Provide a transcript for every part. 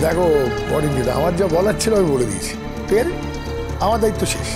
দেখো অরিন্দিতা, আমার যা বলার ছিল আমি বলে দিয়েছি, ঠিক আছে? আমার দায়িত্ব শেষ,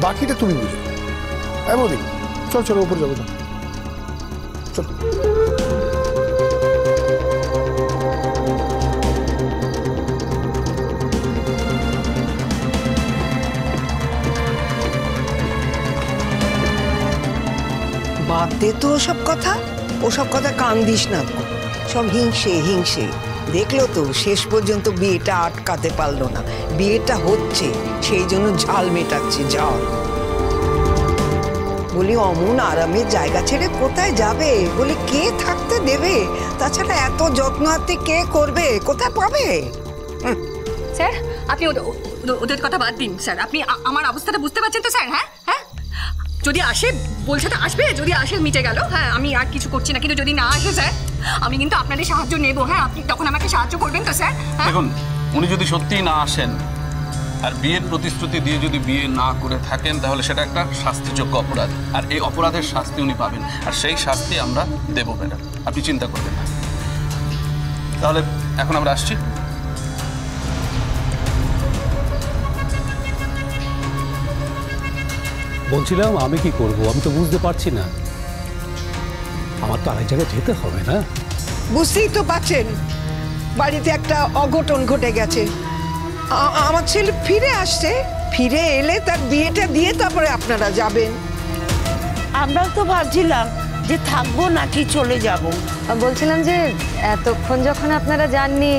বাকিটা তুমি বুঝো। মোদি, চল চলো উপরে যাবো, চল। বাদ দে তো ওসব কথা কান দিস না, সব হিংসে হিংসে। দেখলো তো শেষ পর্যন্ত বিয়েটা আটকাতে পারলো না, বিয়েটা হচ্ছে সেই জন্য ঝাল মেটাচ্ছে। যাও বলি, অমন আরামের জায়গা ছেড়ে কোথায় যাবে? বলি কে থাকতে দেবে? তাছাড়া এত যত্ন আত্তি কে করবে? কোথায় পাবে? স্যার আপনি ওদের কথা বাদ দিন স্যার, আপনি আমার অবস্থাটা বুঝতে পারছেন তো স্যার? হ্যাঁ হ্যাঁ, যদি আসে বলছে তো আসবে, যদি আসে মিটে গেল। হ্যাঁ আমি আর কিছু করছি না, কিন্তু যদি না আসে স্যার আমি কিন্তু আপনাদের সাহায্য নেব। হ্যাঁ আপনি তখন আমাকে সাহায্য করবেন তো স্যার? দেখুন, উনি যদি সত্যিই না আসেন আর বিয়ের প্রতিশ্রুতি দিয়ে যদি বিয়ে না করে থাকেন, তাহলে সেটা একটা শাস্তিযোগ্য অপরাধ, আর এই অপরাধের শাস্তি উনি পাবেন, আর সেই শাস্তি আমরা দেব ম্যাডাম, আপনি চিন্তা করবেন না। তাহলে এখন আমরা আসছি। বলছিলাম আমি কি করব, আমি তো বুঝতে পারছি না। আমার তো আরেক জায়গায় যেতে হবে না? বুঝতেই তো পারছেন বাড়িতে একটা অঘটন ঘটে গেছে। আমার ছেলে ফিরে আসছে, ফিরে এলে তার বিয়েটা দিয়ে তারপরে আপনারা যাবেন। আমরাও তো ভাবছিলাম যে থাকবো নাকি চলে যাব। বলছিলাম যে এতক্ষণ যখন আপনারা যাননি,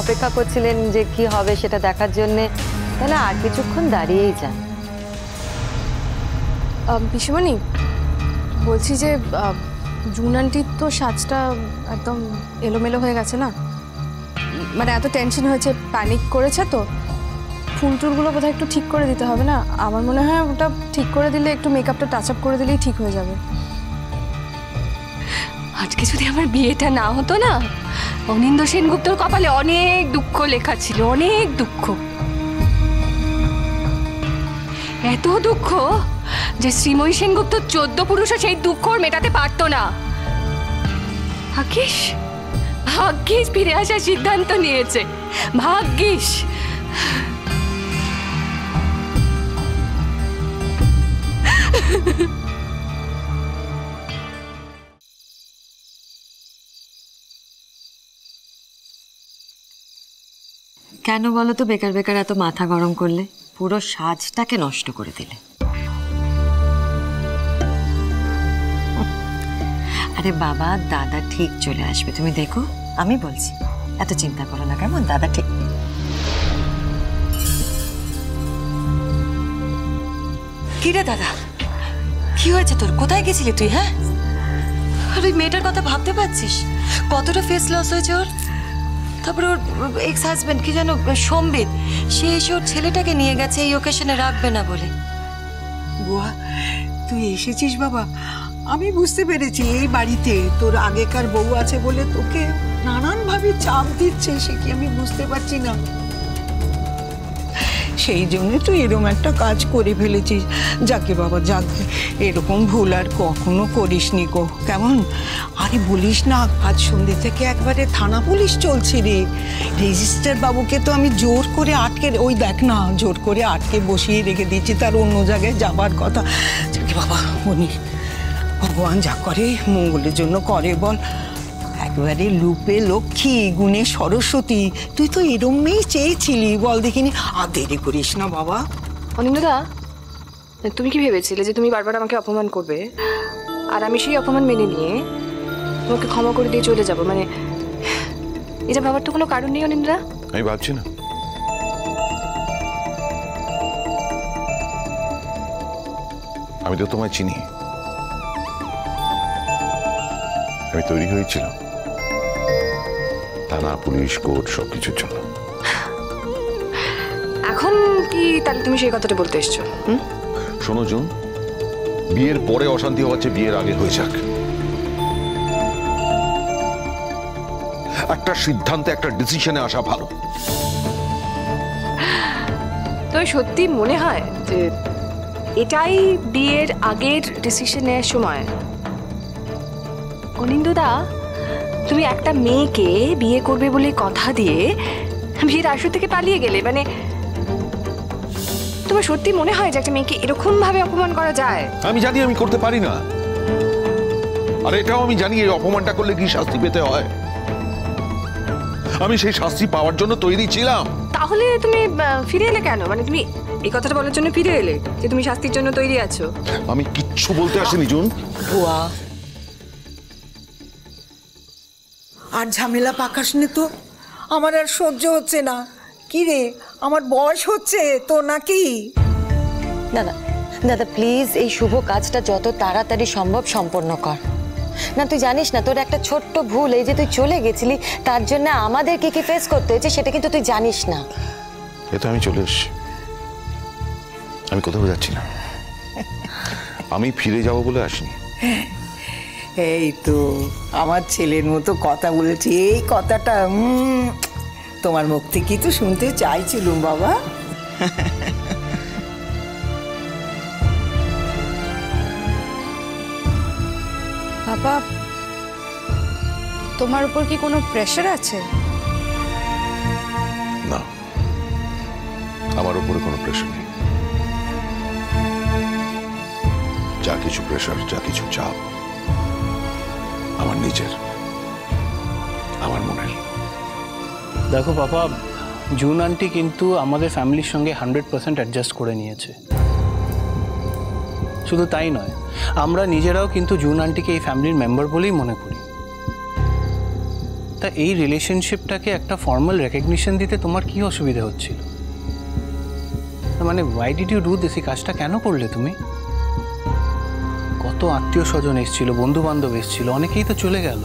অপেক্ষা করছিলেন যে কি হবে সেটা দেখার জন্যে, তাহলে আর কিছুক্ষণ দাঁড়িয়েই যান। পিসিমণি, বলছি যে জুন আন্টির তো সাজটা একদম এলোমেলো হয়ে গেছে না, মানে এত টেনশন হয়েছে, প্যানিক করেছে, তো ফুল টুলগুলো বোধহয় একটু ঠিক করে দিতে হবে না? আমার মনে হয় ওটা ঠিক করে দিলে, একটু মেকআপটা টাচ আপ করে দিলেই ঠিক হয়ে যাবে। আজকে যদি আমার বিয়েটা না হতো না, অনিন্দ সেনগুপ্তর কপালে অনেক দুঃখ লেখা ছিল, অনেক দুঃখ, এত দুঃখ যে শ্রীময়ী সেনগুপ্ত 14 পুরুষও সেই দুঃখ মেটাতে পারতো না। ভাগ্যিস ভাগ্যিস ফিরে আসার সিদ্ধান্ত নিয়েছে, ভাগ্যিস। কেন বলো তো বেকার বেকার এত মাথা গরম করলে? পুরো সাজটাকে নষ্ট করে দিলে। আরে বাবা, দাদা ঠিক চলে আসবে, তুমি দেখো, আমি বলছি, এত চিন্তা করো না, কেমন? দাদা ঠিক। কি রে দাদা, কি হয়েছে তোর? কোথায় গেছিলি তুই? হ্যাঁ, আর ওই মেয়েটার কথা ভাবতে পারছিস? কতটা ফেস লস হয়েছে ওর। তারপরে ওর এক্স হাজব্যান্ড কি যেন সম্বিত, সে এসে ওর ছেলেটাকে নিয়ে গেছে এই ওকেশনে রাখবে না বলে। বুয়া, তুই এসেছিস বাবা? আমি বুঝতে পেরেছি এই বাড়িতে তোর আগেকার বউ আছে বলে তোকে নানানভাবে চাপ দিচ্ছে, সে কি আমি বুঝতে পারছি না। সেই জন্য তুই এরকম একটা কাজ করে ফেলেছিস। যাকে বাবা যাক, এরকম ভুল আর কখনো করিসনি গো, কেমন? আরে বলিস না, আজ সন্ধ্যে থেকে একবারে থানা পুলিশ চলছে রে। রেজিস্ট্রার বাবুকে তো আমি জোর করে আটকে, ওই দেখ না, জোর করে আটকে বসিয়ে রেখে দিয়েছি, তার অন্য জায়গায় যাবার কথা। যাকে বাবা, উনি ভগবান যা করে মঙ্গলের জন্য করে বল। একবারে লুপে লক্ষ্মী, গুণে সরস্বতী, তুই তো এরম মেয়ে চেয়েছিলি, বল দেখিনি। আর দেরি করিস না বাবা। অনিন্দা, তুমি কি ভেবেছিলে যে তুমি বারবার আমাকে অপমান করবে আর আমি সেই অপমান মেনে নিয়ে তোমাকে ক্ষমা করে দিয়ে চলে যাব? মানে এটা ভাবার তো কোনো কারণ নেই অনিন্দা। আমি ভাবছি না, আমি তো তোমায় চিনি, আমি তৈরি হয়েছিলাম থানা, পুলিশ, কোর্ট সবকিছুর জন্য। এখন কি তাহলে তুমি সেই কথাটা বলতে এসছো? শোনো জুন, বিয়ের পরে অশান্তি হচ্ছে, বিয়ের আগে হয়ে যাক। একটা সিদ্ধান্তে, একটা ডিসিশনে আসা ভালো। তো সত্যি মনে হয় যে এটাই বিয়ের আগের ডিসিশনের সময়? অনিন্দুদা, তুমি একটা মেয়েকে বিয়ে করবে বলে কথা দিয়ে বিয়ের আসর থেকে পালিয়ে গেলে, মানে তোমার সত্যি মনে হয় যে একটা মেয়েকে এরকম ভাবে অপমান করা যায়? আমি জানি আমি করতে পারি না, আর এটাও আমি জানি এই অপমানটা করলে কি শাস্তি পেতে হয়। আমি সেই শাস্তি পাওয়ার জন্য তৈরি ছিলাম। তাহলে তুমি ফিরে এলে কেন? মানে তুমি এই কথাটা বলার জন্য ফিরে এলে যে তুমি শাস্তির জন্য তৈরি আছো? আমি কিচ্ছু বলতে আসিনি জুন। বুয়া আর ঝামেলা পাকাস নে তো, আমার আর সহ্য হচ্ছে না। কি রে, আমার বয়স হচ্ছে তো নাকি? দাদা দাদা প্লিজ এই শুভ কাজটা যত তাড়াতাড়ি সম্ভব সম্পন্ন কর। না তুই জানিস না তোর একটা ছোট্ট ভুল, এই যে তুই চলে গেছিলি তার জন্য আমাদের কি কি ফেস করতে হয়েছে সেটা কিন্তু তুই জানিস না। এ তো আমি চলে এসেছি, আমি কোথাও যাচ্ছি না। আমি ফিরে যাব বলে আসিনি। এই তো আমার ছেলের মতো কথা বলেছি। এই কথাটা তোমার মুখ থেকেই তো শুনতে চাইছিলুম বাবা। বাবা, তোমার উপর কি কোনো প্রেশার আছে? না, আমার উপরে কোনো প্রেশার নেই। যা কিছু প্রেশার, যা কিছু চাপ আমার নিজের, আমার মনের। দেখো পাপা, জুন আন্টি কিন্তু আমাদের ফ্যামিলির সঙ্গে 100% অ্যাডজাস্ট করে নিয়েছে। শুধু তাই নয়, আমরা নিজেরাও কিন্তু জুন আন্টিকে এই ফ্যামিলির মেম্বার বলেই মনে করি। তা এই রিলেশনশিপটাকে একটা ফর্মাল রেকগনিশন দিতে তোমার কি অসুবিধা হচ্ছিল? মানে why did you do this? এই কাজটা কেন করলে তুমি? কত আত্মীয় স্বজন এসেছিল, বন্ধু বান্ধব এসেছিল, অনেকেই তো চলে গেল।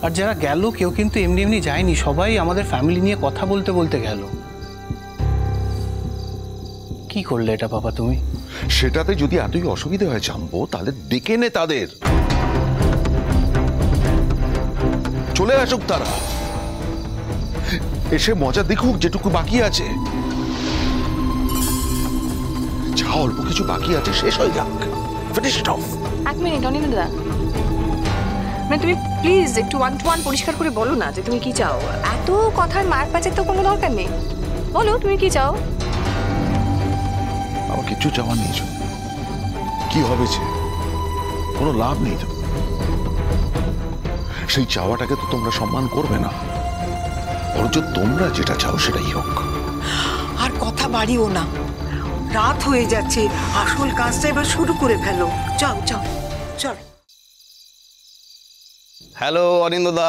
আর যারা গেল কেউ কিন্তু এমনি এমনি যায়নি, সবাই আমাদের ফ্যামিলি নিয়ে কথা বলতে বলতে গেল। কি করলে এটা বাবা তুমি? সেটাতে যদি এতই অসুবিধা হয় জানবো, তাহলে ডেকে নে তাদের, চলে আসুক তারা, এসে মজা দেখুক যেটুকু বাকি আছে। যা অল্প কিছু বাকি আছে শেষ হয়ে যাক, ফিনিশ ইট অফ। এক মিনিট অনিন্দা, মানে তুমি প্লিজ একটু ওয়ান টু ওয়ান পরিষ্কার করে বলো না যে তুমি কি চাও। এত কথার মার প্যাচের তো কোনো দরকার নেই, বলো তুমি কি চাও। আমার কিচ্ছু চাওয়ার নেই। কি হবে যে কোনো লাভ নেই তো, সেই চাওয়াটাকে তো তোমরা সম্মান করবে না, বরঞ্চ তোমরা যেটা চাও সেটাই হোক। আর কথা বাড়িও না, রাত হয়ে যাচ্ছে। আসল কাজটা এবার শুরু করে ফেলো। চল চল চল। হ্যালো অনিন্দদা।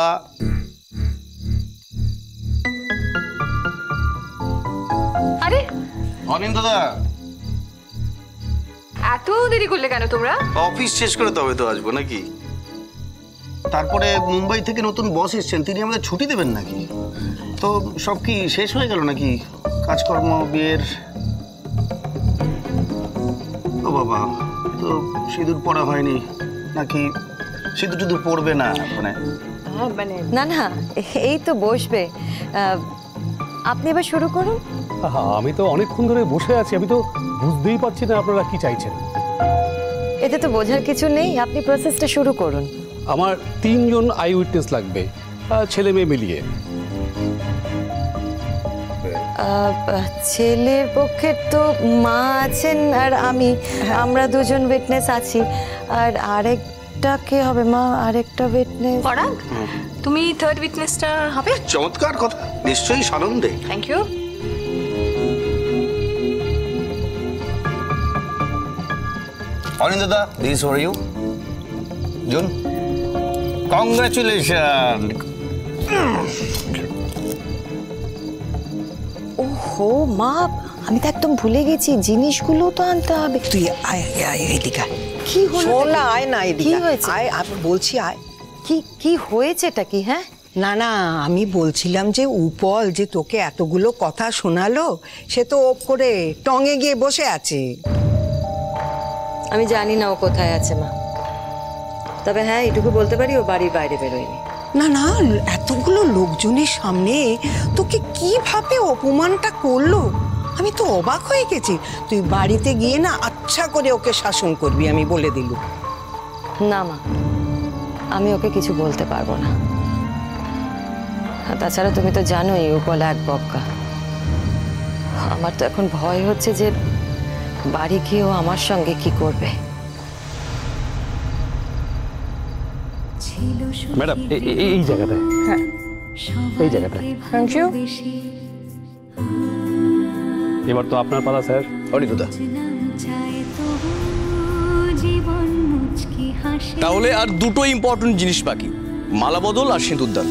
আরে অনিন্দদা, এত দেরি করলে কেন তোমরা? অফিস শেষ করে তবে তো আসবো নাকি? তারপরে মুম্বাই থেকে নতুন বস এসছেন, তিনি আমাদের ছুটি দেবেন নাকি? তো সব কি শেষ হয়ে গেল নাকি কাজকর্ম, বিয়ের? ও বাবা, তো সিঁদুর পরা হয়নি নাকি? সিঁদুর টিঁদুর পড়বে না মানে? না না, এই তো বসবে। আপনি এবার শুরু করুন। আমি তো অনেকক্ষণ ধরে বসে আছি, আমি তো বুঝতেই পারছি না আপনারা কি চাইছেন। এতে তো বোঝার কিছু নেই, আপনি প্রসেসটা শুরু করুন। আমার 3 জন আই উইটনেস লাগবে, ছেলে মেয়ে মিলিয়ে। ছেলের পক্ষে তো মা আছেন আর আমি, আমরা 2 জন উইটনেস আছি। আর আরেকটা কে হবে মা? আরেকটা উইটনেস পরাগ, তুমি থার্ড উইটনেসটা হবে। চমৎকার কথা, নিশ্চয়ই সানন্দে। Thank you. অনিন্দদা, this for you. June, congratulation. ওহো মা, আমি তো একদম ভুলে গেছি, জিনিসগুলো তো আনতে হবে। তুই আয় আয় এদিকে। কি হলো? শোন না, আয় না এদিকে। কি হয়েছে? আয়, আমি বলছি আয়। কি হয়েছে এটা কি? হ্যাঁ না না, আমি বলছিলাম যে উপল যে তোকে এতগুলো কথা শোনালো, সে তো ওপ করে টঙে গিয়ে বসে আছে। আমি জানি না ও কোথায় আছে মা, তবে হ্যাঁ এটুকু বলতে পারি ও বাড়ির বাইরে বেরোয়নি। না না, এতগুলো লোকজনের সামনে তোকে কিভাবে অপমানটা করলো, আমি তো অবাক হয়ে গেছি। তুই বাড়িতে গিয়ে না আচ্ছা করে ওকে শাসন করবি, আমি বলে দিলুম। না মা, আমি ওকে কিছু বলতে পারবো না। আর তাছাড়া তুমি তো জানোই উপলা এক বক্কা। আমার তো এখন ভয় হচ্ছে যে বাড়ি গিয়েও আমার সঙ্গে কি করবে। ম্যাডাম এই জায়গাটায়, হ্যাঁ এই জায়গাটায়। Thank you. এবার তো আপনার পালা স্যার। অনিরুদ্ধা, তাহলে আর দুটো ইম্পর্টেন্ট জিনিস বাকি, মালা বদল আর সিঁদুরদান।